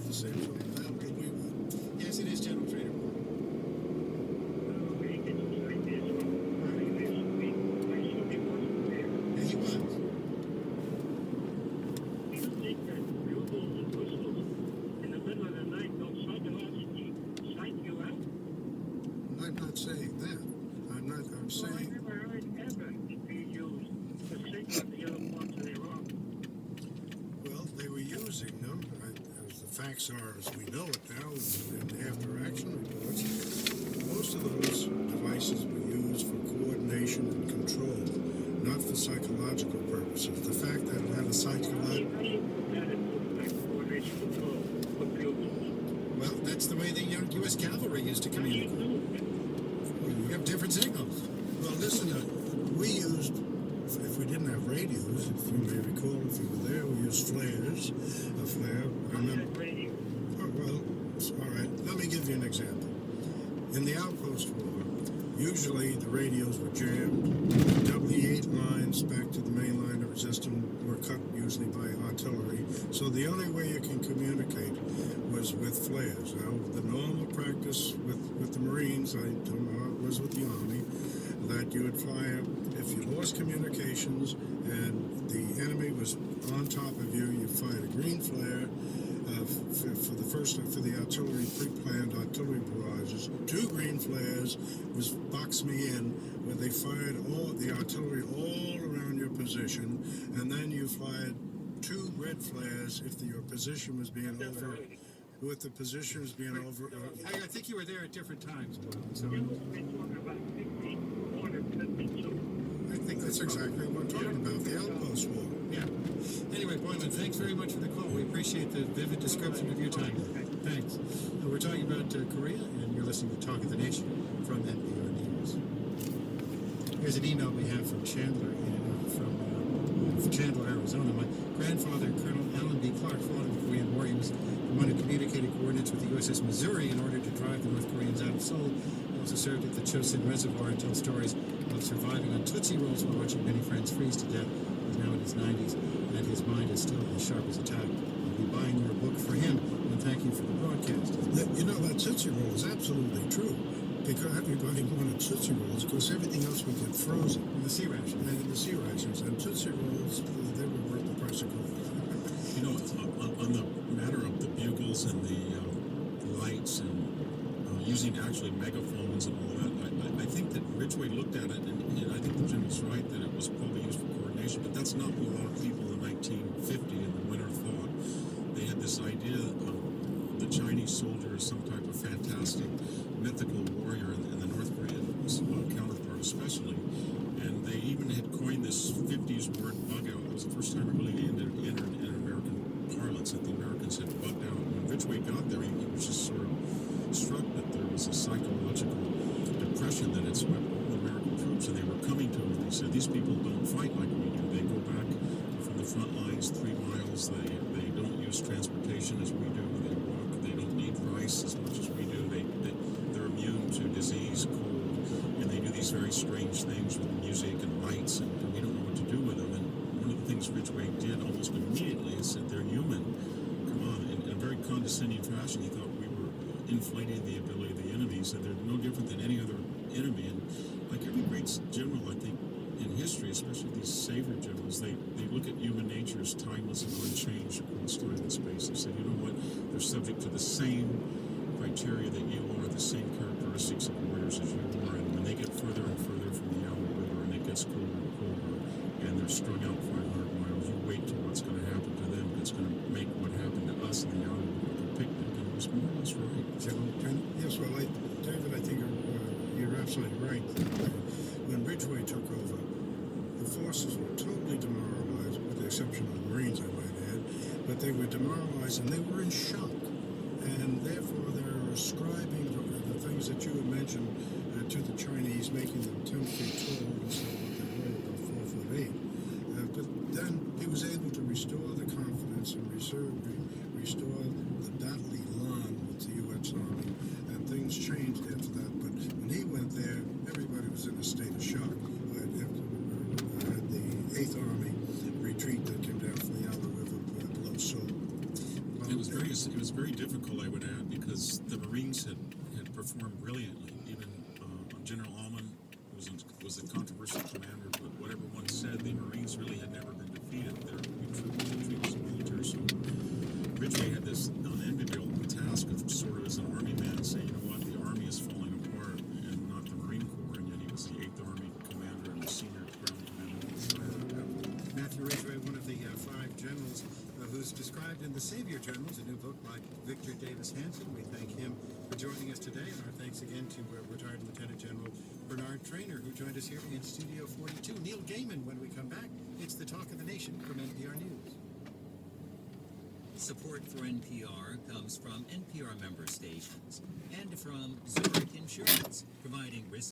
the same sort of battle that we would. Yes, it is, General Trader. Yeah, he was. I'm not saying that. I'm saying... Well, they were using them, as the facts are, as we know it now, in after-action reports. Most of those devices were used for coordination and control, not for psychological purposes. The fact that it had a psychological... Well, that's the way the U.S. cavalry used to communicate. You have different signals. Well, listen, we used, if we didn't have radios, if you may recall, if you were there, we used flares. A flare, I remember. Oh, well, all right, let me give you an example. In the Outpost War, usually the radios were jammed. The W8 lines back to the main line of resistance were cut usually by artillery. So the only way you can communicate was with flares. Now, the normal practice with the Marines, I don't know how it was with the Army, that you would fire, if you lost communications and the enemy was on top of you, you fired a green flare for the artillery, pre-planned artillery barrages. 2 green flares was box me in, where they fired all the artillery all around your position, and then you fired 2 red flares if your position was being over. With the positions being over. I think you were there at different times, so I think that's exactly what I'm talking about, the Outpost War. yeah. Anyway, Boylan, thanks very much for the call. We appreciate the vivid description of your time. Thanks. We're talking about Korea, and you're listening to Talk of the Nation from NPR News. Here's an email we have from Chandler from Chandler, Arizona. My grandfather, Colonel Alan B. Clark, fought in the Korean War. He was the one who communicated coordinates with the USS Missouri in order to drive the North Koreans out of Seoul. He also served at the Chosin Reservoir and told stories of surviving on Tootsie Rolls while watching many friends freeze to death. He's now in his 90s, and his mind is still as sharp as a tack. I'll be buying your book for him, and thank you for the broadcast. You know, that Tootsie Roll is absolutely true. Because everybody wanted Tootsie Rolls, because everything else would get frozen. In the sea rations. And the sea rations. And Tootsie Rolls, they were worth the price of gold. You know, on the matter of the bugles and the lights and using actually megaphones and all that, I think that Ridgway looked at it, and I think the general's right that it was probably used for coordination, but that's not what a lot of people in 1950 in the winter thought. They had this idea of the Chinese soldier as some type of fantastic mythical warrior in the North Korean counterpart especially, and they even had coined this 50s word bug out. It was the first time it really entered in American parlance, that the Americans had bugged out. When Ridgway got there, he was just sort of struck that there was a psychological depression that had swept all the American troops, and they were coming to him. They said, these people don't fight like we do. They go back from the front lines 3 miles. They don't use transportation as we do. They walk. They don't need rice as much as we do. They're immune to disease, cold, and they do these very strange things with music and lights, and we don't know what to do with them. And one of the things Ridgway did almost immediately is said, they're human. Come on. In a very condescending fashion, he thought we were inflating the ability of the enemy. He said they're no different than any other enemy. And like every great general, I think, in history, especially these savior generals, they look at human nature as timeless and unchanged across time and space. They said, you know what, they're subject to the same criteria that you are, the same characteristics of warriors as you are, and when they get further and further from the Yalu River and it gets colder and colder and they're strung out 500 miles, you wait till what's going to happen to them. It's going to make what happened to us in the Yalu River a picnic, and it was more or less right. Yes, well, David, I think you're absolutely right. When Ridgway took over, the forces were totally demoralized, with the exception of the Marines, I might add, but they were demoralized and they were in shock. And therefore, they're ascribing the things that you had mentioned to the Chinese, making them 10 feet tall instead of what they were, about 4'8". But then he was able to restore the confidence and restore the battle elan with the U.S. Army, and things changed after that. But when he went there, everybody was in a state of shock. The 8th Army retreat that came down from the Yalu River below Seoul. It was very difficult, I would add, because the Marines had performed brilliantly. Even General Alman was a controversial commander, but whatever one said, the Marines really had never been defeated. Their treaties military. So Ridgway had this unenviable task of sort of as an army man saying, you know what, the army is falling apart, and not the Marine Corps, and yet he was the 8th Army commander and the senior ground commander. Matthew Ridgway, one of the 5 generals who's described in The Savior Generals, a new book by Victor Davis Hanson. We thank him for joining us today, and our thanks again to retired Lieutenant General Bernard Traynor, who joined us here in Studio 42. Neil Gaiman, when we come back, it's the Talk of the Nation from NPR News. Support for NPR comes from NPR member stations and from Zurich Insurance, providing risk